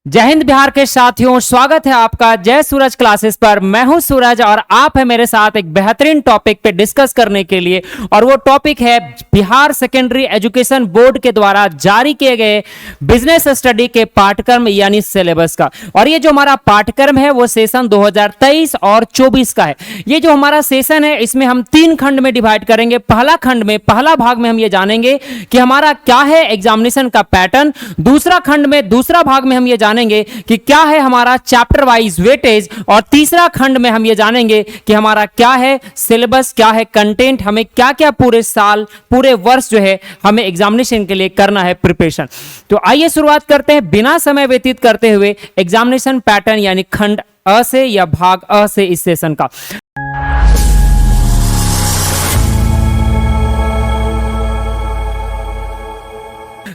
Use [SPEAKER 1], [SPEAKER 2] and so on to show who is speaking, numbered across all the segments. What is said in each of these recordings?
[SPEAKER 1] जय हिंद बिहार के साथियों, स्वागत है आपका जय सूरज क्लासेस पर। मैं हूं सूरज और आप है मेरे साथ एक बेहतरीन टॉपिक पे डिस्कस करने के लिए, और वो टॉपिक है बिहार सेकेंडरी एजुकेशन बोर्ड के द्वारा जारी किए गए बिजनेस स्टडी के पाठ्यक्रम यानी सिलेबस का। और ये जो हमारा पाठ्यक्रम है वो सेशन 2023 और 24 का है। ये जो हमारा सेशन है इसमें हम 3 खंड में डिवाइड करेंगे। पहला खंड में, पहला भाग में हम ये जानेंगे कि हमारा क्या है एग्जामिनेशन का पैटर्न। दूसरा खंड में, दूसरा भाग में हम ये जानेंगे कि क्या है हमारा चैप्टर वाइज वेटेज। और तीसरा खंड में हम ये जानेंगे कि हमारा क्या है सिलेबस, क्या है कंटेंट, हमें क्या क्या पूरे साल, पूरे वर्ष जो है हमें एग्जामिनेशन के लिए करना है प्रिपरेशन। तो आइए शुरुआत करते हैं बिना समय व्यतीत करते हुए एग्जामिनेशन पैटर्न यानी खंड अ से या भाग अ से इस सेशन का।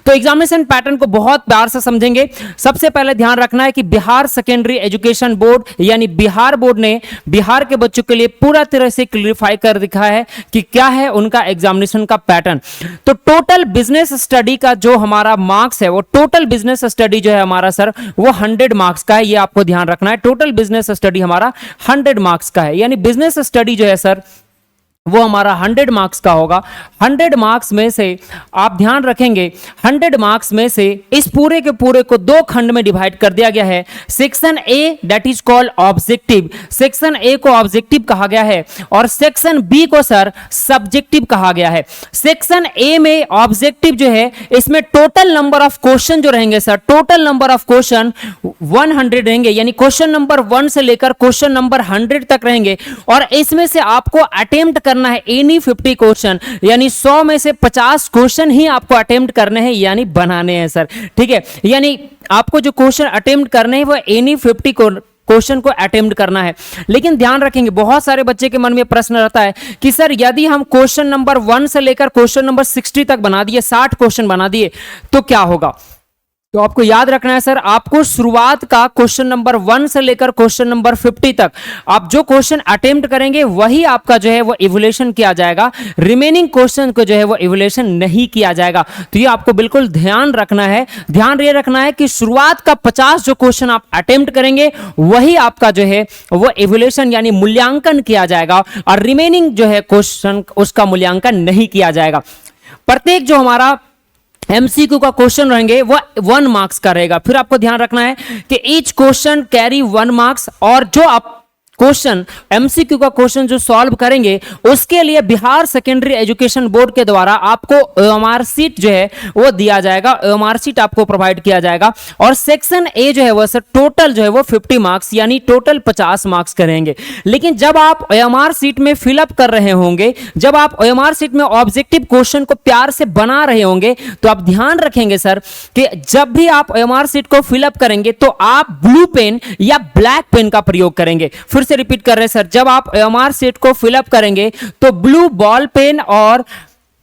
[SPEAKER 1] तो एग्जामिनेशन पैटर्न को बहुत प्यार से समझेंगे। सबसे पहले ध्यान रखना है कि बिहार सेकेंडरी एजुकेशन बोर्ड यानी बिहार बोर्ड ने बिहार के बच्चों के लिए पूरा तरह से क्लियरिफाई कर दिखाया है कि क्या है उनका एग्जामिनेशन का पैटर्न। तो टोटल बिजनेस स्टडी का जो हमारा मार्क्स है, वो टोटल बिजनेस स्टडी जो है हमारा सर वो 100 मार्क्स का है। ये आपको ध्यान रखना है। टोटल बिजनेस स्टडी हमारा 100 मार्क्स का है, यानी बिजनेस स्टडी जो है सर वो हमारा 100 मार्क्स का होगा। 100 मार्क्स में से आप ध्यान रखेंगे, 100 मार्क्स में से इस पूरे के पूरे को 2 खंड में डिवाइड कर दिया गया है। Section A that is called objective, section A को ऑब्जेक्टिव कहा गया है और सेक्शन बी को सर सब्जेक्टिव कहा गया है। सेक्शन ए में ऑब्जेक्टिव जो है इसमें टोटल नंबर ऑफ क्वेश्चन जो रहेंगे sir, total number of question 100 रहेंगे, यानी क्वेश्चन नंबर 1 से लेकर क्वेश्चन नंबर 100 तक रहेंगे। और इसमें से आपको अटेम्प्ट करना है एनी 50 क्वेश्चन, यानी 100 में से 50 क्वेश्चन ही आपको अटेम्प्ट करने हैं, यानी बनाने हैं सर। ठीक है, यानी आपको जो क्वेश्चन अटेम्प्ट करने हैं वो एनी 50 क्वेश्चन को अटेम्प्ट करना है। लेकिन ध्यान रखेंगे, बहुत सारे बच्चे के मन में प्रश्न रहता है कि सर यदि हम क्वेश्चन नंबर 1 से लेकर क्वेश्चन नंबर 60 तक बना दिए, 60 क्वेश्चन बना दिए तो क्या होगा। तो आपको याद रखना है सर, आपको शुरुआत का क्वेश्चन नंबर 1 से लेकर क्वेश्चन नंबर 50 तक आप जो क्वेश्चन अटेम्प्ट करेंगे वही आपका जो है वो इवैल्यूएशन किया जाएगा। रिमेनिंग क्वेश्चन को जो है वो इवैल्यूएशन नहीं किया जाएगा। तो ये आपको बिल्कुल ध्यान रखना है। ध्यान ये रखना है कि शुरुआत का 50 जो क्वेश्चन आप अटेम्प्ट करेंगे वही आपका जो है वो इवैल्यूएशन यानी मूल्यांकन किया जाएगा, और रिमेनिंग जो है क्वेश्चन उसका मूल्यांकन नहीं किया जाएगा। प्रत्येक जो हमारा एमसीक्यू का क्वेश्चन रहेंगे वो 1 मार्क्स का रहेगा। फिर आपको ध्यान रखना है कि ईच क्वेश्चन कैरी 1 मार्क्स, और जो आप क्वेश्चन एमसीक्यू का क्वेश्चन जो सॉल्व करेंगे उसके लिए बिहार सेकेंडरी एजुकेशन बोर्ड के द्वारा आपको ओएमआर शीट जो है वो दिया जाएगा, ओएमआर शीट आपको प्रोवाइड किया जाएगा। और सेक्शन ए जो है वो सर टोटल जो है वो 50 मार्क्स यानी टोटल 50 मार्क्स करेंगे। लेकिन जब आप ओएमआर शीट में फिलअप कर रहे होंगे, जब आप ओएमआर शीट में ऑब्जेक्टिव क्वेश्चन को प्यार से बना रहे होंगे, तो आप ध्यान रखेंगे सर कि जब भी आप ओएमआर शीट को फिलअप करेंगे तो आप ब्लू पेन या ब्लैक पेन का प्रयोग करेंगे। फिर से रिपीट कर रहे हैं सर, जब आप ओएमआर शीट को फिलअप करेंगे तो ब्लू बॉल पेन और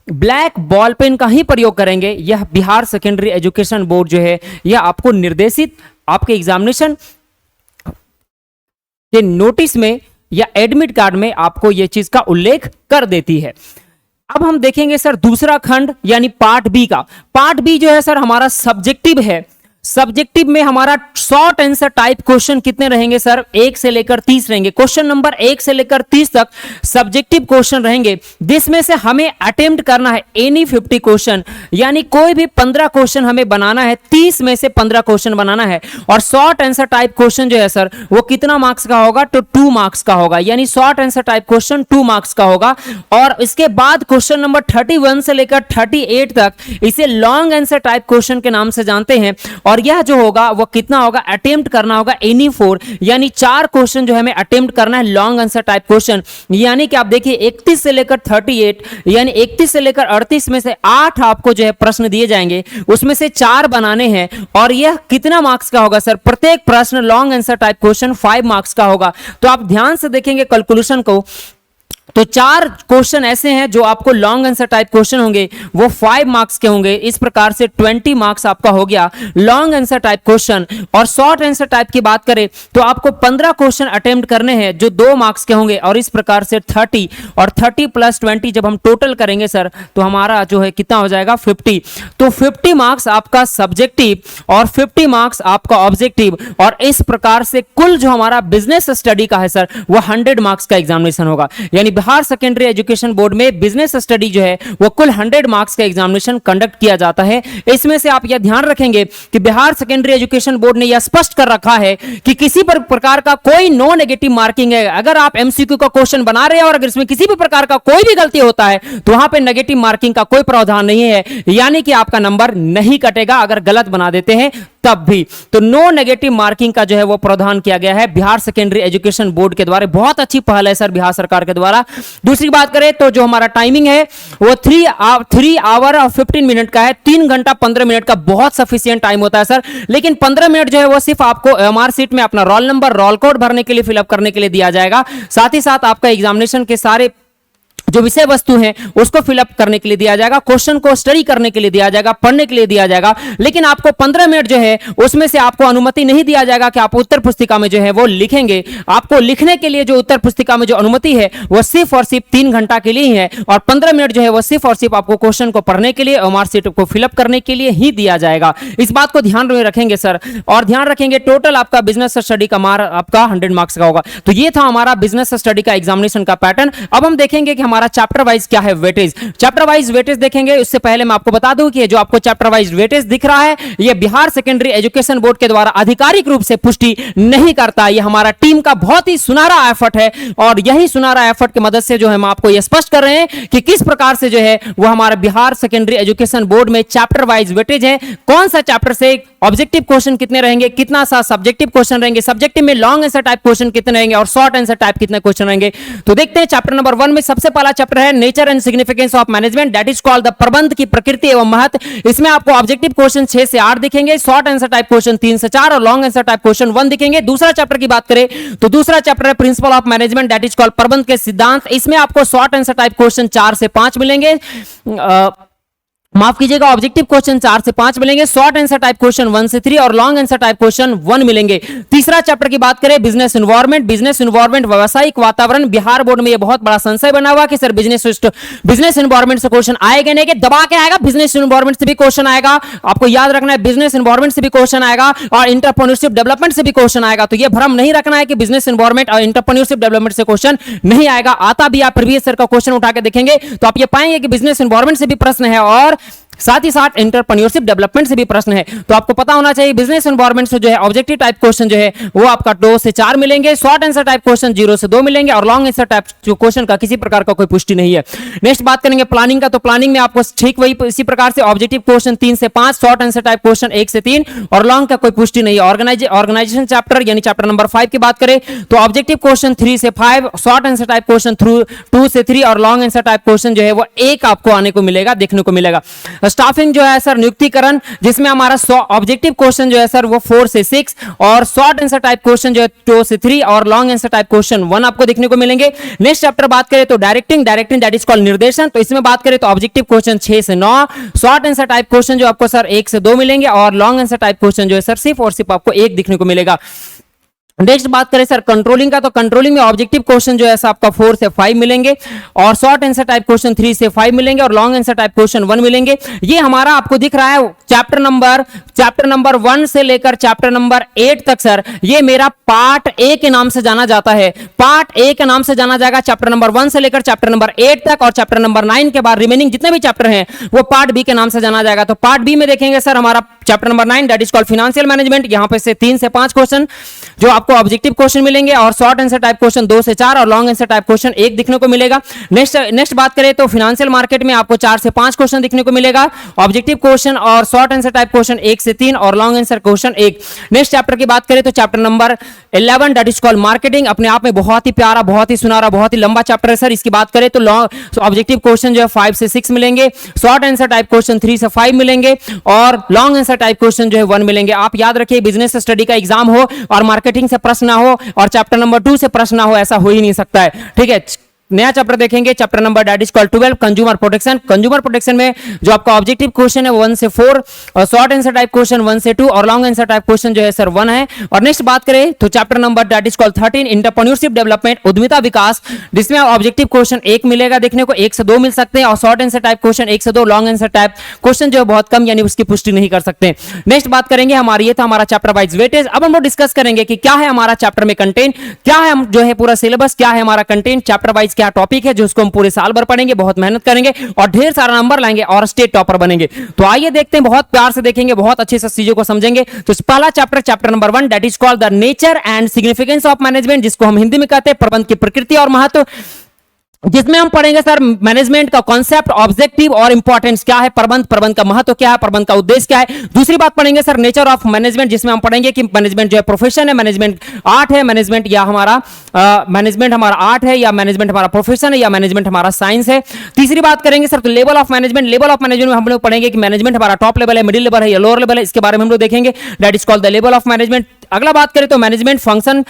[SPEAKER 1] ब्लैक बॉल पेन का ही प्रयोग करेंगे। यह बिहार सेकेंडरी एजुकेशन बोर्ड जो है यह आपको निर्देशित आपके एग्जामिनेशन के नोटिस में या एडमिट कार्ड में आपको यह चीज का उल्लेख कर देती है। अब हम देखेंगे सर दूसरा खंड यानी पार्ट बी का। पार्ट बी जो है सर हमारा सब्जेक्टिव है। सब्जेक्टिव में हमारा शॉर्ट आंसर टाइप क्वेश्चन कितने रहेंगे सर, 1 से लेकर 30 रहेंगे। क्वेश्चन नंबर 1 से लेकर 30 तक सब्जेक्टिव क्वेश्चन रहेंगे, जिसमें से हमें अटेम्प्ट करना है एनी 50 क्वेश्चन, यानी कोई भी 15 क्वेश्चन हमें बनाना है। 30 में से 15 क्वेश्चन बनाना है। और शॉर्ट आंसर टाइप क्वेश्चन जो है सर वो कितना मार्क्स का होगा, तो 2 मार्क्स का होगा, यानी short answer type question 2 marks का होगा। और इसके बाद क्वेश्चन नंबर 31 से लेकर 38 तक इसे लॉन्ग आंसर टाइप क्वेश्चन के नाम से जानते हैं। और यह जो होगा वो कितना होगा, अटेम्प्ट करना होगा एनी 4, यानी 4 क्वेश्चन जो हमें अटेम्प्ट करना है लॉन्ग आंसर टाइप क्वेश्चन। यानी कि आप देखिए 31 से लेकर 38 यानी 31 से लेकर 38 में से 8 आपको जो है प्रश्न दिए जाएंगे, उसमें से 4 बनाने हैं। और यह कितना मार्क्स का होगा सर, प्रत्येक प्रश्न long answer type question 5 marks का होगा। तो आप ध्यान से देखेंगे कैलकुलेशन को, तो 4 क्वेश्चन ऐसे हैं जो आपको लॉन्ग आंसर टाइप क्वेश्चन होंगे, वो 5 मार्क्स के होंगे। इस प्रकार से 20 मार्क्स आपका हो गया लॉन्ग आंसर टाइप क्वेश्चन। और शॉर्ट आंसर टाइप की बात करें तो आपको 15 क्वेश्चन अटेम्प्ट करने हैं जो 2 मार्क्स के होंगे, और इस प्रकार से 30 और 30 प्लस 20 जब हम टोटल करेंगे सर तो हमारा जो है कितना हो जाएगा 50। तो 50 मार्क्स आपका सब्जेक्टिव और 50 मार्क्स आपका ऑब्जेक्टिव, और इस प्रकार से कुल जो हमारा बिजनेस स्टडी का है सर वो 100 मार्क्स का एग्जामिनेशन होगा। यानी बिहार सेकेंडरी एजुकेशन बोर्ड में बिजनेस स्टडी जो है वो कुल 100 मार्क्स का एग्जामिनेशन कंडक्ट किया जाता है। इसमें से आप यह ध्यान रखेंगे कि बिहार सेकेंडरी एजुकेशन बोर्ड ने यह स्पष्ट कर रखा है कि किसी प्रकार का कोई नो नेगेटिव मार्किंग है। अगर आप एमसीक्यू का क्वेश्चन बना रहे हैं और अगर इसमें किसी भी प्रकार का कोई भी गलती होता है तो वहां पे नेगेटिव मार्किंग का कोई प्रावधान नहीं है, यानी कि आपका नंबर नहीं कटेगा अगर गलत बना देते हैं तब भी। तो नो नेगेटिव मार्किंग का जो है वो प्रावधान किया गया है बिहार सेकेंडरी एजुकेशन बोर्ड के द्वारा। बहुत अच्छी पहल है सर बिहार सरकार के द्वारा। दूसरी बात करें तो जो हमारा टाइमिंग है वो 3 आवर और 15 मिनट का है। 3 घंटा 15 मिनट का बहुत सफिशिएंट टाइम होता है सर, लेकिन 15 मिनट जो है वो सिर्फ आपको एमआर सीट में अपना रोल नंबर, रोल कोड भरने के लिए, फिलअप करने के लिए दिया जाएगा। साथ ही साथ आपका एग्जामिनेशन के सारे जो विषय वस्तु है उसको फिलअप करने के लिए दिया जाएगा, क्वेश्चन को स्टडी करने के लिए दिया जाएगा, पढ़ने के लिए दिया जाएगा। लेकिन आपको 15 मिनट जो है उसमें से आपको अनुमति नहीं दिया जाएगा कि आप उत्तर पुस्तिका में जो है वो लिखेंगे। आपको लिखने के लिए जो उत्तर पुस्तिका में जो अनुमति है वो सिर्फ और सिर्फ 3 घंटा के लिए ही है, और 15 मिनट जो है वो सिर्फ और सिर्फ आपको क्वेश्चन को पढ़ने के लिए, एमआर सीट को फिलअप करने के लिए ही दिया जाएगा। इस बात को ध्यान में रखेंगे सर, और ध्यान रखेंगे टोटल आपका बिजनेस स्टडी का मार्क आपका 100 मार्क्स का होगा। तो ये था हमारा बिजनेस स्टडी का एग्जामिनेशन का पैटर्न। अब हम देखेंगे कि हमारा चैप्टर वाइज क्या है वेटेज। चैप्टर वाइज वेटेज देखेंगे, उससे पहले मैं आपको बता दूं कि जो आपको चैप्टर वाइज वेटेज दिख रहा है यह बिहार सेकेंडरी एजुकेशन बोर्ड के द्वारा आधिकारिक रूप से पुष्टि नहीं करता। यह हमारा टीम का बहुत ही सुनहरा एफर्ट है, और यही सुनहरा एफर्ट की मदद से जो है हम आपको यह स्पष्ट कर रहे हैं कि किस प्रकार से जो है वो हमारा बिहार सेकेंडरी एजुकेशन बोर्ड में चैप्टर वाइज वेटेज है। कौन सा चैप्टर से ऑब्जेक्टिव क्वेश्चन कितने रहेंगे, कितना सा सब्जेक्टिव क्वेश्चन रहेंगे, सब्जेक्टिव में लॉन्ग आंसर टाइप क्वेश्चन कितने रहेंगे और शॉर्ट आंसर टाइप कितने क्वेश्चन रहेंगे। तो देखते हैं चैप्टर नंबर 1 में सबसे पहला चैप्टर है nature and significance of management, that is called the प्रबंध की प्रकृति एवं महत्व। इसमें आपको ऑब्जेक्टिव क्वेश्चन 6 से 8 दिखेंगे, शॉर्ट आंसर टाइप क्वेश्चन 3 से 4 और लॉन्ग आंसर टाइप क्वेश्चन 1 दिखेंगे। दूसरा चैप्टर की बात करें तो दूसरा चैप्टर है principle of management, that is called प्रबंध के सिद्धांत। इसमें आपको शॉर्ट आंसर टाइप क्वेश्चन 4 से 5 मिलेंगे, माफ कीजिएगा ऑब्जेक्टिव क्वेश्चन 4 से 5 मिलेंगे, शॉर्ट आंसर टाइप क्वेश्चन 1 से 3 और लॉन्ग आंसर टाइप क्वेश्चन 1 मिलेंगे। तीसरा चैप्टर की बात करें बिजनेस एनवायरनमेंट व्यावसायिक वातावरण। बिहार बोर्ड में यह बहुत बड़ा संशय बना हुआ कि सर बिजनेस एनवायरनमेंट से क्वेश्चन आएगा नहीं, कि दबा के आएगा, बिजनेस एनवायरनमेंट से भी क्वेश्चन आएगा। आपको याद रखना है बिजनेस एनवायरनमेंट से भी क्वेश्चन आएगा और एंटरप्रेन्योरशिप डेवलपमेंट से भी क्वेश्चन आएगा। तो यह भ्रम नहीं रखना है कि बिजनेस एनवायरनमेंट और एंटरप्रेन्योरशिप डेवलपमेंट से क्वेश्चन नहीं आएगा। आता भी आप प्रीवियस ईयर का क्वेश्चन उठा के देखेंगे तो आप ये पाएंगे कि बिजनेस एनवायरनमेंट से भी प्रश्न है और साथ ही साथ एंटरप्रेन्योरशिप डेवलपमेंट से भी प्रश्न है। तो आपको पता होना चाहिए बिजनेस एनवायरनमेंट से जो है ऑब्जेक्टिव टाइप क्वेश्चन जो है वो आपका 2 से 4 मिलेंगे, शॉर्ट आंसर टाइप क्वेश्चन 0 से 2 मिलेंगे और लॉन्ग आंसर टाइप जो क्वेश्चन का किसी प्रकार का कोई पुष्टि नहीं है। नेक्स्ट बात करेंगे प्लानिंग का, तो प्लानिंग में आपको ठीक वही इसी प्रकार से ऑब्जेक्टिव क्वेश्चन 3 से 5, शॉर्ट आंसर टाइप क्वेश्चन 1 से 3 और लॉन्ग का कोई पुष्टि नहीं है। ऑर्गेनाइजेशन चैप्टर यानी चैप्टर नंबर 5 की बात करें तो ऑब्जेक्टिव क्वेश्चन 3 से 5, शॉर्ट आंसर टाइप क्वेश्चन 2 से 3 और लॉन्ग आंसर टाइप क्वेश्चन जो है वो 1 आपको आने को मिलेगा, देखने को मिलेगा। स्टाफिंग जो है सर नियुक्तिकरण, जिसमें हमारा ऑब्जेक्टिव क्वेश्चन जो है सर वो 4 से 6 और शॉर्ट आंसर टाइप क्वेश्चन जो है 2 से 3 और लॉन्ग आंसर टाइप क्वेश्चन 1 आपको देखने को मिलेंगे। नेक्स्ट चैप्टर बात करें तो डायरेक्टिंग दैट इज कॉल्ड निर्देशन। तो इसमें बात करें तो ऑब्जेक्टिव क्वेश्चन 6 से 9, शॉर्ट आंसर टाइप क्वेश्चन जो आपको सर 1 से 2 मिलेंगे और लॉन्ग आंसर टाइप क्वेश्चन जो है सर सिर्फ और सिर्फ आपको 1 दिखने को मिलेगा। नेक्स्ट बात करें सर कंट्रोलिंग का, तो कंट्रोलिंग में ऑब्जेक्टिव क्वेश्चन जो है आपका 4 से 5 मिलेंगे और शॉर्ट आंसर टाइप क्वेश्चन 3 से 5 मिलेंगे और लॉन्ग आंसर टाइप क्वेश्चन 1 मिलेंगे। ये हमारा आपको दिख रहा है चैप्टर नंबर 1 से लेकर चैप्टर नंबर 8 तक सर ये मेरा पार्ट ए के नाम से जाना जाता है। पार्ट ए के नाम से जाना जाएगा चैप्टर नंबर 1 से लेकर चैप्टर नंबर 8 तक, और चैप्टर नंबर 9 के बाद रिमेनिंग जितने भी चैप्टर हैं वो पार्ट बी के नाम से जाना जाएगा। तो पार्ट बी में देखेंगे सर हमारा chapter number 9 that is called financial management. यहां पे से 3 से 5 क्वेश्चन जो आपको ऑब्जेक्टिव क्वेश्चन मिलेंगे और शॉर्ट आंसर टाइप क्वेश्चन 2 से 4 और लॉन्ग आंसर टाइप क्वेश्चन 1 दिखने को मिलेगा। नेक्स्ट बात करें तो फाइनेंशियल मार्केट में आपको 4 से 5 क्वेश्चन दिखने को मिलेगा, ऑब्जेक्टिव क्वेश्चन और शॉर्ट आंसर टाइप क्वेश्चन 1 से 3 और long answer question 1। Next chapter की बात करें तो chapter number 11 that is called marketing, अपने आप में बहुत ही प्यारा, बहुत ही सुनहरा, बहुत ही लंबा चैप्टर है सर। इसकी बात करें तो ऑब्जेक्टिव क्वेश्चन जो है 5 से 6 मिलेंगे, शॉर्ट आंसर टाइप क्वेश्चन 3 से 5 मिलेंगे और लॉन्ग आंसर टाइप क्वेश्चन जो है 1 मिलेंगे। आप याद रखिए बिजनेस स्टडी का एग्जाम हो और मार्केटिंग से प्रश्न ना हो और चैप्टर नंबर 2 से प्रश्न ना हो, ऐसा हो ही नहीं सकता है, ठीक है। नया चैप्टर देखेंगे, chapter number that is called 12 consumer protection. Consumer protection में जो आपका ऑब्जेक्टिव क्वेश्चन है 1 से 4 और शॉर्ट आंसर टाइप क्वेश्चन 1 से 2 और लॉन्ग आंसर टाइप क्वेश्चन जो है सर 1 है। और नेक्स्ट बात करें तो chapter number that is called 13 entrepreneurship development, उद्यमिता विकास, जिसमें ऑब्जेक्टिव क्वेश्चन 1 मिलेगा देखने को, 1 से 2 मिल सकते हैं और शॉर्ट आंसर टाइप क्वेश्चन 1 से 2, लॉन्ग आंसर टाइप क्वेश्चन जो है बहुत कम यानी उसकी पुष्टि नहीं कर सकते। नेक्स्ट बात करेंगे हमारी, ये था हमारा चैप्टर वाइज वेटेज। अब हम लोग डिस्कस करेंगे कि क्या है हमारा चैप्टर में कंटेंट, क्या है हम जो है पूरा सिलेबस, क्या है हमारा कंटेंट, चैप्टर वाइज क्या टॉपिक है जो उसको हम पूरे साल भर पढ़ेंगे, बहुत मेहनत करेंगे और ढेर सारा नंबर लाएंगे और स्टेट टॉपर बनेंगे। तो आइए देखते हैं, बहुत प्यार से देखेंगे, बहुत अच्छे से चीजों को समझेंगे। तो पहला chapter, chapter number 1 that is called the nature and significance of management, जिसको हम हिंदी में कहते हैं प्रबंध की प्रकृति और महत्व, जिसमें हम पढ़ेंगे सर मैनेजमेंट का कॉन्सेप्ट, ऑब्जेक्टिव और इंपॉर्टेंस क्या है, प्रबंध का महत्व क्या है, प्रबंध का उद्देश्य क्या है। दूसरी बात पढ़ेंगे सर नेचर ऑफ मैनेजमेंट, जिसमें हम पढ़ेंगे कि मैनेजमेंट जो है प्रोफेशन है, मैनेजमेंट आर्ट है, मैनेजमेंट या हमारा मैनेजमेंट हमारा आर्ट है या मैनेजमेंट हमारा प्रोफेशन है या मैनेजमेंट हमारा साइंस है। तीसरी बात करेंगे सर तो level of management, level of management में हम लोग पढ़ेंगे कि मैनेजमेंट हमारा टॉप लेवल है, मिडिल लेवल है या लोअर लेवल है, इसके बारे में हम लोग देखेंगे, that is called the level of management. अगला बात करें तो मैनेजमेंट फंक्शन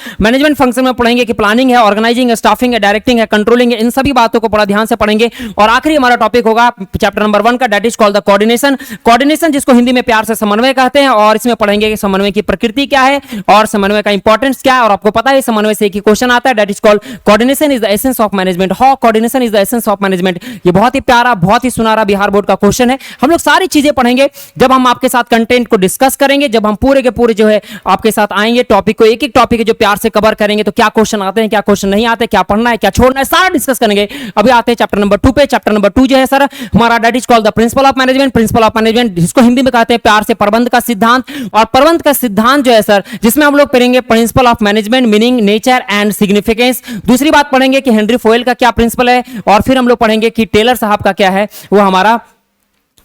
[SPEAKER 1] में पढ़ेंगे कि प्लानिंग है, ऑर्गेनाइजिंग है, स्टाफिंग है, डायरेक्टिंग है, कंट्रोलिंग है, इन सभी बातों को बड़ा ध्यान से पढ़ेंगे। और आखिरी हमारा टॉपिक होगा चैप्टर नंबर 1 का, that is called the coordination. Coordination जिसको हिंदी में प्यार से समन्वय कहते हैं, और इसमें पढ़ेंगे कि समन्वय की प्रकृति क्या है और समन्वय का इंपॉर्टेंस क्या है। और आपको पता है समन्वय से एक ही क्वेश्चन आता है, that is called coordination is the essence of management. How coordination is the essence of management, ये बहुत ही प्यारा, बहुत ही सुनारा बिहार बोर्ड का क्वेश्चन है। हम लोग सारी चीजें पढ़ेंगे जब हम आपके साथ कंटेंट को डिस्कस करेंगे, जब हम पूरे के पूरे जो है आपके साथ आएंगे, टॉपिक को एक एक टॉपिक जो प्यार से कवर करेंगे, तो क्या क्वेश्चन आते हैं, क्या क्वेश्चन नहीं आते, क्या पढ़ना है, क्या छोड़ना है, सारा डिस्कस करेंगे। अभी आते हैं चैप्टर नंबर 2 पे। चैप्टर नंबर 2 जो है सर हमारा that is called the principle of management. Principle of management जिसको हिंदी में कहते हैं प्यार से प्रबंध का सिद्धांत। और प्रबंध का सिद्धांत जो है सर जिसमें हम लोग पढ़ेंगे principle of management, meaning, nature and significance. दूसरी बात पढ़ेंगे कि हेनरी फोयल का क्या प्रिंसिपल है, और फिर हम लोग पढ़ेंगे कि टेलर साहब का क्या है, वो हमारा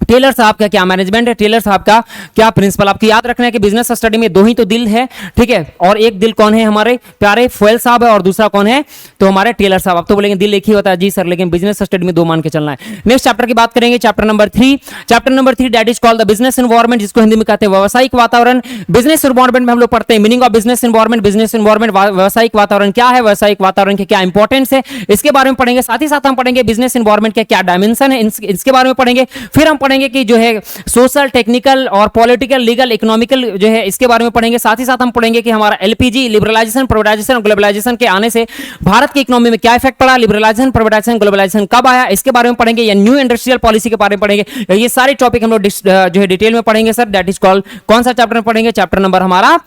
[SPEAKER 1] टेलर साहब का क्या मैनेजमेंट है, टेलर साहब का क्या प्रिंसिपल। आपको याद रखना है कि बिजनेस स्टडी में 2 ही तो दिल है, ठीक है, और एक दिल कौन है, हमारे प्यारे फोयल साहब है, और दूसरा कौन है तो हमारे टेलर साहब। आप तो बोलेंगे दिल एक ही होता है, जी सर, लेकिन बिजनेस स्टडी में 2 मान के चलना है। नेक्स्ट चैप्टर की बात करेंगे, chapter number 3। Chapter number 3 that is called the business environment, जिसको हिंदी में कहते हैं व्यावसायिक वातावरण। बिजनेस एनवायरनमेंट में हम लोग पढ़ते हैं meaning of business environment. Business environment व्यावसायिक वातावरण क्या है, व्यावसायिक वातावरण के क्या इंपॉर्टेंस है, इसके बारे में पढ़ेंगे। साथ ही साथ हम पढ़ेंगे बिजनेस एनवायरनमेंट के क्या डायमेंशन है, इसके बारे में पढ़ेंगे। फिर हम पढ़ेंगे कि जो है सोशल, टेक्निकल और पॉलिटिकल, लीगल, इकोनॉमिकल जो है इसके बारे में पढ़ेंगे। साथ ही साथ हम पढ़ेंगे कि हमारा एलपीजी, लिबरलाइजेशन, प्राइवेटाइजेशन और ग्लोबलाइजेशन के आने से भारत की इकोनॉमी में क्या इफेक्ट पड़ा, लिबरलाइजेशन, प्राइवेटाइजेशन, ग्लोबलाइजेशन कब आया, इसके बारे में पढ़ेंगे। या न्यू इंडस्ट्रियल पॉलिसी के बारे में पढ़ेंगे। ये सारे टॉपिक हम लोग जो है डिटेल में पढ़ेंगे सर। दैट इज कॉल्ड कौन सा चैप्टर में पढ़ेंगे, चैप्टर नंबर हमारा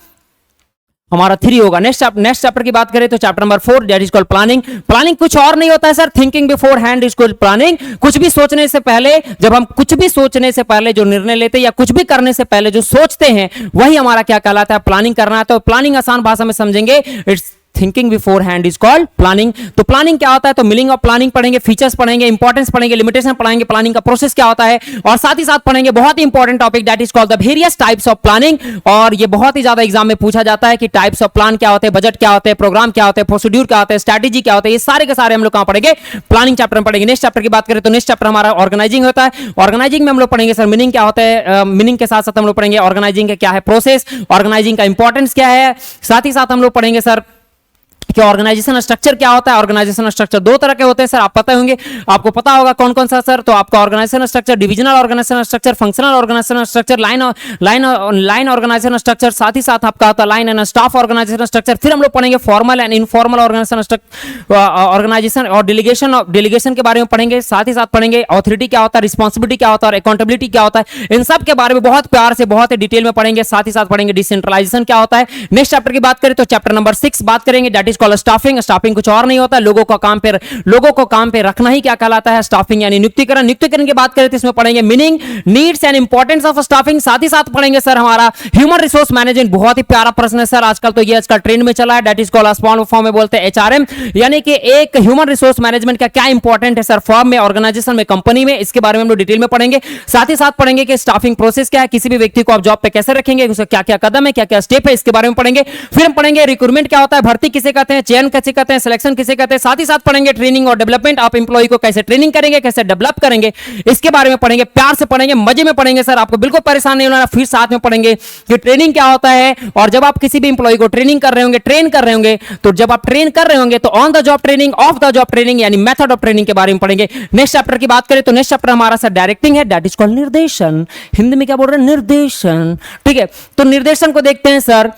[SPEAKER 1] 3 होगा। नेक्स्ट चैप्टर की बात करें तो chapter number 4 that is called planning. Planning कुछ और नहीं होता है sir, thinking beforehand is called planning. कुछ भी सोचने से पहले, जब हम कुछ भी सोचने से पहले जो निर्णय लेते हैं या कुछ भी करने से पहले जो सोचते हैं, वही हमारा क्या कहलाता है, प्लानिंग करना है। तो प्लानिंग आसान भाषा में समझेंगे, it's thinking beforehand is called planning. तो प्लानिंग क्या होता है, तो मीनिंग ऑफ प्लानिंग पढ़ेंगे, फीचर्स पढ़ेंगे, इंपॉर्टेंस पढ़ेंगे, लिमिटेशन पढ़ेंगे, प्लानिंग का प्रोसेस क्या होता है, और साथ ही साथ पढ़ेंगे बहुत ही important topic that is called the various types of planning. और ये बहुत ही ज्यादा एग्जाम में पूछा जाता है कि टाइप्स ऑफ प्लान क्या होते हैं, बजट क्या होते हैं, प्रोग्राम क्या होते हैं, प्रोसीड्यूर क्या होते हैं, स्ट्रेटेजी क्या होते हैं, ये सारे के सारे हम लोग कहां पढ़ेंगे, प्लानिंग चैप्टर में पढ़ेंगे। नेक्स्ट चैप्टर की बात करें तो नेक्स्ट चैप्टर हमारा ऑर्गेनाइजिंग होता है। ऑर्गेनाइजिंग में हम लोग पढ़ेंगे सर मीनिंग क्या होता है, मीनिंग के साथ साथ हम लोग पढ़ेंगे ऑर्गेनाइजिंग का क्या है प्रोसेस, ऑर्गेनाइजिंग का इंपॉर्टेंस क्या है। साथ ही साथ हम लोग पढ़ेंगे सर कि ऑर्गेनाइजेशन स्ट्रक्चर क्या होता है। ऑर्गेनाइजेशन स्ट्रक्चर 2 तरह के होते हैं सर, आप पता होंगे, आपको पता होगा कौन कौन सा सर। तो आपका organization structure, divisional organization structure, functional organization structure, line organization structure, साथ ही साथ आपका होता है line and staff organization structure. फिर हम लोग पढ़ेंगे फॉर्मल एंड इनफॉर्मल ऑर्गेनाइजेशन और डेलीगेशन के बारे में पढ़ेंगे। साथ ही साथ पढ़ेंगे ऑथोरिटी क्या होता है, रिस्पॉन्सिबिलिटी क्या होता है और अकाउंटेबिलिटी क्या होता है। इन सब के बारे में बहुत प्यार से, बहुत ही डिटेल में पढ़ेंगे। साथ ही साथ पढ़ेंगे डिसेंट्रलाइजेशन क्या होता है। नेक्स्ट चैप्टर की बात करें तो चैप्टर नंबर 6 बात करेंगे, that is called staffing. Staffing कुछ और नहीं होता है, लोगों को काम पे रखना ही क्या कहलाता है, स्टाफिंग यानी नियुक्तिकरण। नियुक्तिकरण की बात करें तो इसमें पढ़ेंगे meaning, needs and importance of staffing. साथ ही साथ पढ़ेंगे सर हमारा ह्यूमन रिसोर्स मैनेजमेंट। बहुत ही प्यारा प्रश्न है सर, आजकल तो ये आजकल ट्रेंड में चला है, that is called small form में बोलते हैं एचआरएम, यानी कि एक ह्यूमन रिसोर्स मैनेजमेंट का क्या इंपॉर्टेंट है सर फर्म में, ऑर्गेनाइजेशन में, कंपनी में। इसके बारे में हम लोग डिटेल में पढ़ेंगे। साथ ही साथ पढ़ेंगे कि स्टाफिंग प्रोसेस क्या है, किसी भी व्यक्ति को आप जॉब पे कैसे रखेंगे, उसका क्या क्या कदम है, क्या क्या स्टेप है, इसके बारे में पढ़ेंगे। फिर हम पढ़ेंगे रिक्रूटमेंट क्या होता है, भर्ती किसे कहते कहते हैं, चयन कैसे कहते हैं, सिलेक्शन किसे कहते हैं, साथ ही साथ पढ़ेंगे ट्रेनिंग और डेवलपमेंट, आप एम्प्लॉय को कैसे ट्रेनिंग करेंगे, कैसे डेवलप करेंगे, इसके बारे में पढ़ेंगे, प्यार से पढ़ेंगे, मजे में पढ़ेंगे सर, आपको बिल्कुल परेशान नहीं होना। फिर साथ में पढ़ेंगे कि ट्रेनिंग क्या होता है, और जब आप किसी भी एम्प्लॉय को ट्रेनिंग कर रहे होंगे, ट्रेन कर रहे होंगे, तो जब आप ट्रेन कर रहे होंगे तो on the job training, of the job training यानी मेथड ऑफ ट्रेनिंग के बारे में पढ़ेंगे। नेक्स्ट चैप्टर की बात करें तो नेक्स्ट चैप्टर हमारा सर डायरेक्टिंग है, दैट इज कॉल्ड निर्देशन। हिंदी में क्या बोल रहे हैं, निर्देशन। ठीक है, तो निर्देशन को देखते हैं सर,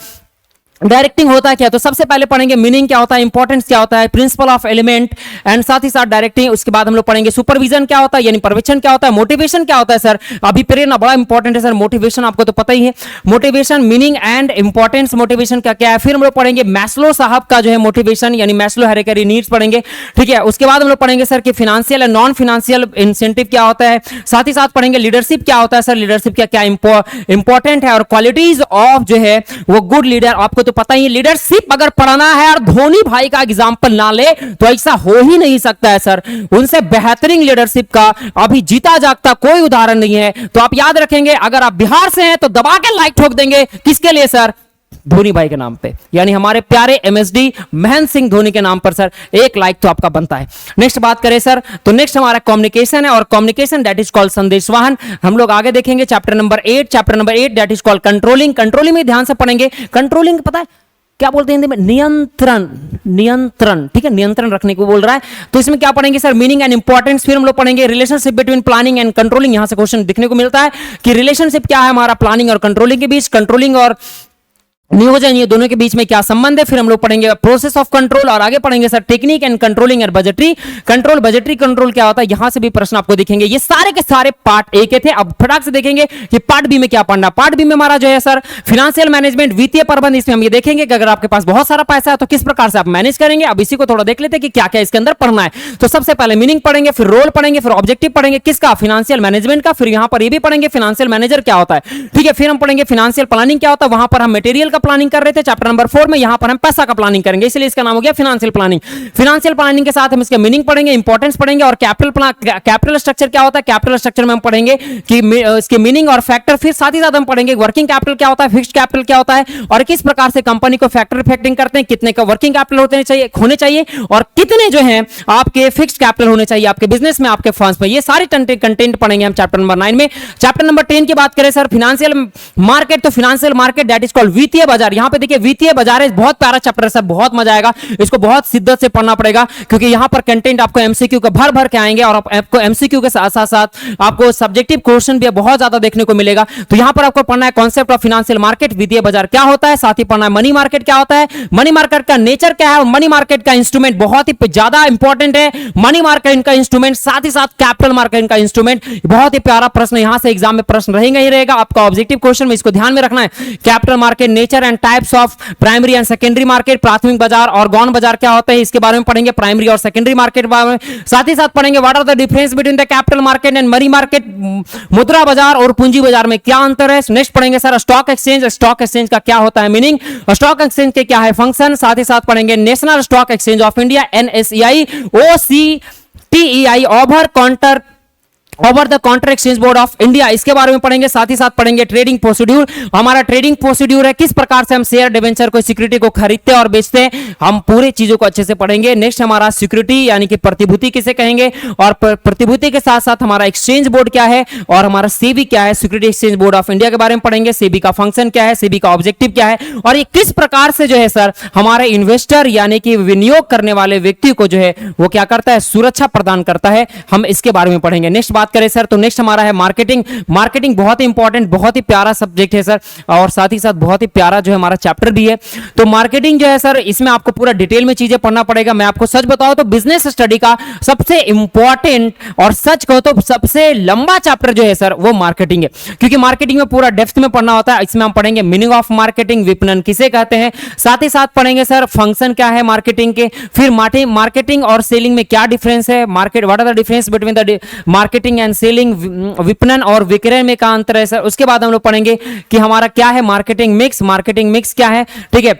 [SPEAKER 1] डायरेक्टिंग होता है क्या, तो सबसे पहले पढ़ेंगे मीनिंग क्या होता है, इंपॉर्टेंस क्या होता है, प्रिंसिपल ऑफ एलिमेंट, एंड साथ ही साथ डायरेक्टिंग। उसके बाद हम लोग पढ़ेंगे सुपरविजन क्या होता है, यानी पर्यवेक्षण क्या होता है, मोटिवेशन क्या होता है सर, अभिप्रेरणा बड़ा इंपॉर्टेंट है सर, मोटिवेशन आपको तो पता ही है, motivation meaning and importance motivation का क्या है। फिर हम लोग पढ़ेंगे मैस्लो साहब का जो है मोटिवेशन, यानी मैस्लो हायरार्की नीड्स पढ़ेंगे। ठीक है, उसके बाद हम लोग पढ़ेंगे सर कि financial and non financial incentive क्या होता है, साथ ही साथ पढ़ेंगे लीडरशिप क्या होता है सर, लीडरशिप क्या क्या इंपॉर्टेंट है, और क्वालिटीज ऑफ जो है वो गुड लीडर, आपको तो पता ही है। लीडरशिप अगर पढ़ना है और धोनी भाई का एग्जांपल ना ले तो ऐसा हो ही नहीं सकता है सर, उनसे बेहतरीन लीडरशिप का अभी जीता जागता कोई उदाहरण नहीं है। तो आप याद रखेंगे, अगर आप बिहार से हैं तो दबा के लाइक ठोक देंगे, किसके लिए सर, धोनी भाई के नाम पे, यानी हमारे प्यारे एमएसडी महेंद्र सिंह धोनी के नाम पर सर एक लाइक तो आपका बनता है। नेक्स्ट बात करें सर, तो नेक्स्ट हमारा कम्युनिकेशन है, और कम्युनिकेशन दैट इज कॉल्ड संदेशवाहन। हम लोग आगे देखेंगे chapter number 8 that is called controlling. Controlling में ध्यान से पढ़ेंगे, कंट्रोलिंग पता है क्या बोलते हैं हिंदी में, नियंत्रण, नियंत्रण। ठीक है, नियंत्रण रखने को बोल रहा है, तो इसमें क्या पढ़ेंगे सर, मीनिंग एंड इंपॉर्टेंस। फिर हम लोग पढ़ेंगे relationship between planning and controlling, यहां से क्वेश्चन देखने को मिलता है कि रिलेशनशिप क्या है हमारा प्लानिंग और कंट्रोलिंग के बीच, कंट्रोलिंग और नियोजन ये दोनों के बीच में क्या संबंध है। फिर हम लोग पढ़ेंगे प्रोसेस ऑफ कंट्रोल, और आगे पढ़ेंगे sir technique and controlling and budgetary control. Budgetary control क्या होता है, यहां से भी प्रश्न आपको दिखेंगे। ये सारे के सारे पार्ट ए के थे। अब फटाक से देखेंगे कि पार्ट बी में क्या पढ़ना। पार्ट बी में हमारा जो है सर फाइनेंशियल मैनेजमेंट, वित्तीय प्रबंध। इसमें हम ये देखेंगे कि अगर आपके पास बहुत सारा पैसा है तो किस प्रकार से आप मैनेज करेंगे। अब इसी को थोड़ा देख लेते हैं कि क्या क्या इसके अंदर पढ़ना है। तो सबसे पहले मीनिंग पढ़ेंगे, फिर रोल पढ़ेंगे, फिर ऑब्जेक्टिव पढ़ेंगे किसका, फाइनेंशियल मैनेजमेंट का। फिर यहां पर ये भी पढ़ेंगे फाइनेंशियल मैनेजर क्या होता है। ठीक है, फिर हम पढ़ेंगे फाइनेंशियल प्लानिंग क्या होता है। वहां पर हम मटेरियल का प्लानिंग कर रहे थे चैप्टर नंबर 4 में, यहां पर हम पैसा का प्लानिंग करेंगे, इसलिए इसका नाम हो गया फाइनेंशियल प्लानिंग। फाइनेंशियल प्लानिंग के साथ हम इसके मीनिंग पढ़ेंगे, इंपॉर्टेंस पढ़ेंगे, और कैपिटल स्ट्रक्चर क्या होता है। कैपिटल स्ट्रक्चर में हम पढ़ेंगे कि इसके मीनिंग और फैक्टर। फिर साथ ही साथ हम पढ़ेंगे वर्किंग कैपिटल क्या होता है, फिक्स्ड कैपिटल क्या होता है, और किस प्रकार से कंपनी को फैक्टर इफेक्टिंग करते हैं, कितने का वर्किंग कैपिटल होने चाहिए और कितने जो है आपके फिक्स्ड कैपिटल होने चाहिए आपके बिजनेस में, आपके फंड्स में। ये सारे कंटेंट पढ़ेंगे हम चैप्टर नंबर 9 में। चैप्टर नंबर 10 की बात करें सर फाइनेंशियल मार्केट, तो financial market that is called वित्तीय बाजार। यहां पे देखिए वित्तीय बाजार है, बहुत प्यारा चैप्टर है सर, बहुत मजा आएगा, इसको बहुत शिद्दत से पढ़ना पड़ेगा क्योंकि यहां पर कंटेंट आपको एमसीक्यू का भर भर के आएंगे, और आपको एमसीक्यू के साथ साथ आपको सब्जेक्टिव क्वेश्चन भी बहुत ज्यादा देखने को मिलेगा। तो यहां पर आपको पढ़ना है कॉन्सेप्ट ऑफ फाइनेंशियल मार्केट, वित्तीय बाजार क्या होता है, साथ ही पढ़ना है मनी मार्केट क्या होता है, मनी मार्केट का नेचर क्या है, और मनी मार्केट का इंस्ट्रूमेंट बहुत ही ज्यादा इंपॉर्टेंट है। मनी मार्केट का इंस्ट्रूमेंट, साथ ही साथ कैपिटल मार्केट का इंस्ट्रूमेंट, बहुत ही प्यारा प्रश्न यहां से एग्जाम में प्रश्न रहेगा ही रहेगा। आपका ऑब्जेक्टिव क्वेश्चन में इसको ध्यान में रखना है। Capital market, nature and types of primary and secondary market, प्राथमिक बाजार और गौण बाजार क्या होता है, इसके बारे में पढ़ेंगे, प्राइमरी और सेकेंडरी मार्केट बारे में। साथ ही साथ पढ़ेंगे what are the difference between the capital market and money market, मुद्रा बाजार और पूंजी बाजार में क्या अंतर है। नेक्स्ट पढ़ेंगे sir stock exchange, stock exchange का क्या होता है मीनिंग, स्टॉक एक्सचेंज के क्या है फंक्शन। साथ ही साथ पढ़ेंगे national stock exchange of India, NSEI, OCTEI, over the counter exchange board of India, इसके बारे में पढ़ेंगे। साथ ही साथ पढ़ेंगे ट्रेडिंग प्रोसीड्यूर, हमारा ट्रेडिंग प्रोसीड्यूर है, किस प्रकार से हम शेयर डिवेंचर को, सिक्योरिटी को खरीदते और बेचते हैं, हम पूरी चीजों को अच्छे से पढ़ेंगे। नेक्स्ट हमारा सिक्योरिटी यानी कि प्रतिभूति किसे कहेंगे, और प्रतिभूति के साथ साथ हमारा एक्सचेंज बोर्ड क्या है, और हमारा सेबी क्या है, security exchange board of India के बारे में पढ़ेंगे। सेबी का फंक्शन क्या है, सेबी का ऑब्जेक्टिव क्या है, और ये किस प्रकार से जो है सर हमारे इन्वेस्टर यानी कि विनियोग करने वाले व्यक्ति को जो है वो क्या करता है, सुरक्षा प्रदान करता है, हम इसके बारे में पढ़ेंगे। नेक्स्ट बात करें सर, तो नेक्स्ट हमारा है मार्केटिंग। मार्केटिंग बहुत ही इंपॉर्टेंट, बहुत ही प्यारा सब्जेक्ट है सर, और साथ ही साथ बहुत ही प्यारा जो है हमारा चैप्टर भी है। तो मार्केटिंग जो है सर, इसमें आपको पूरा डिटेल में चीजें पढ़ना पड़ेगा। मैं आपको सच बताऊं तो बिजनेस स्टडी का सबसे इंपॉर्टेंट और सच कहो तो सबसे लंबा चैप्टर जो है सर वो मार्केटिंग है, क्योंकि मार्केटिंग में पूरा डेप्थ में पढ़ना होता है। इसमें हम पढ़ेंगे मीनिंग ऑफ मार्केटिंग, विपणन किसे कहते हैं, साथ ही साथ पढ़ेंगे सर फंक्शन क्या है मार्केटिंग के, फिर मार्केटिंग और सेलिंग में क्या डिफरेंस है, market what are the difference between the marketing and selling, विपणन और विक्रय में क्या अंतर है सर। उसके बाद हम लोग पढ़ेंगे कि हमारा क्या है मार्केटिंग मिक्स क्या है, ठीक है।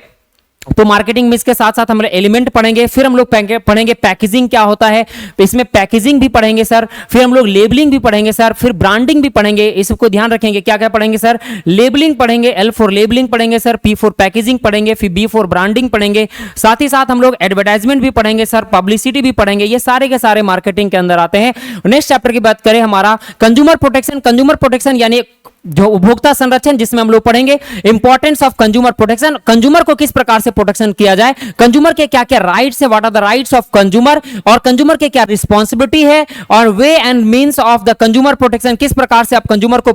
[SPEAKER 1] तो मार्केटिंग मिक्स के साथ साथ हम एलिमेंट पढ़ेंगे, फिर हम लोग पढ़ेंगे पैकेजिंग क्या होता है, तो इसमें पैकेजिंग भी पढ़ेंगे सर, फिर हम लोग लेबलिंग भी पढ़ेंगे सर, फिर ब्रांडिंग भी पढ़ेंगे। इसको ध्यान रखेंगे, क्या क्या पढ़ेंगे सर, लेबलिंग पढ़ेंगे, L फॉर लेबलिंग पढ़ेंगे सर, P फॉर पैकेजिंग पढ़ेंगे, फिर B फॉर ब्रांडिंग पढ़ेंगे, साथ ही साथ हम लोग एडवर्टाइजमेंट भी पढ़ेंगे सर, पब्लिसिटी भी पढ़ेंगे। ये सारे के सारे मार्केटिंग के अंदर आते हैं। नेक्स्ट चैप्टर की बात करें हमारा कंज्यूमर प्रोटेक्शन। कंज्यूमर प्रोटेक्शन यानी जो उपभोक्ता संरक्षण, जिसमें हम लोग पढ़ेंगे importance of consumer protection, consumer को किस प्रकार से प्रोटेक्शन किया जाए, कंज्यूमर के क्या क्या राइट्स है, what are the rights of consumer, और कंज्यूमर के क्या रिस्पॉन्सिबिलिटी है, और ways and means of the consumer protection, किस प्रकार से आप कंज्यूमर को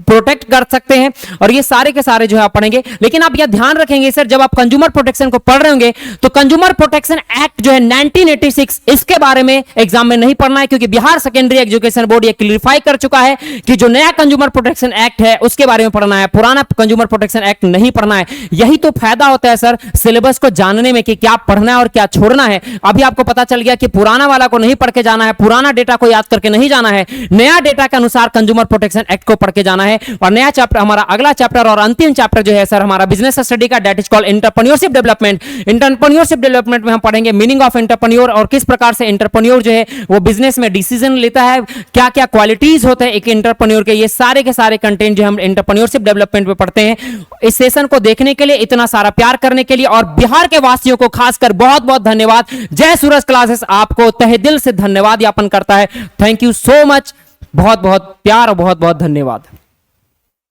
[SPEAKER 1] प्रोटेक्ट कर सकते हैं, और ये सारे के सारे जो है आप पढ़ेंगे। लेकिन आप यह ध्यान रखेंगे सर, जब आप कंज्यूमर प्रोटेक्शन को पढ़ रहे होंगे तो कंज्यूमर प्रोटेक्शन एक्ट जो है 1986, इसके बारे में एग्जाम में नहीं पढ़ना है, क्योंकि बिहार सेकेंडरी एजुकेशन बोर्ड ये क्लियरिफाई कर चुका है कि जो नया कंज्यूमर प्रोटेक्शन एक्ट है उसके बारे में पढ़ना है, पुराना कंज्यूमर प्रोटेक्शन एक्ट नहीं पढ़ना है। यही तो फायदा होता है सर सिलेबस को जानने में, कि क्या पढ़ना है और क्या छोड़ना है। अभी आपको पता चल गया कि पुराना वाला को नहीं पढ़ के जाना है, पुराना डेटा को याद करके नहीं जाना है, नया डेटा के अनुसार कंज्यूमर प्रोटेक्शन एक्ट को पढ़ के जाना है। और नया चैप्टर, हमारा अगला चैप्टर और अंतिम चैप्टर जो है सर हमारा बिजनेस स्टडी का, that is called entrepreneurship development. Entrepreneurship development में हम पढ़ेंगे मीनिंग ऑफ एंटरप्रेन्योर, और किस प्रकार से एंटरप्रेन्योर जो है वो बिजनेस में डिसीजन लेता है, क्या क्या क्वालिटीज होते हैं एक एंटरप्रेन्योर के। ये सारे के सारे कंटेंट जो हम एंटरप्रेन्योरशिप डेवलपमेंट में पढ़ते हैं। इस सेशन को देखने के लिए, इतना सारा प्यार करने के लिए, और बिहार के वासियों को खासकर बहुत बहुत धन्यवाद। जय सूरज क्लासेस आपको तहे दिल से धन्यवाद ज्ञापन करता है। थैंक यू सो मच, बहुत बहुत प्यार और बहुत बहुत धन्यवाद।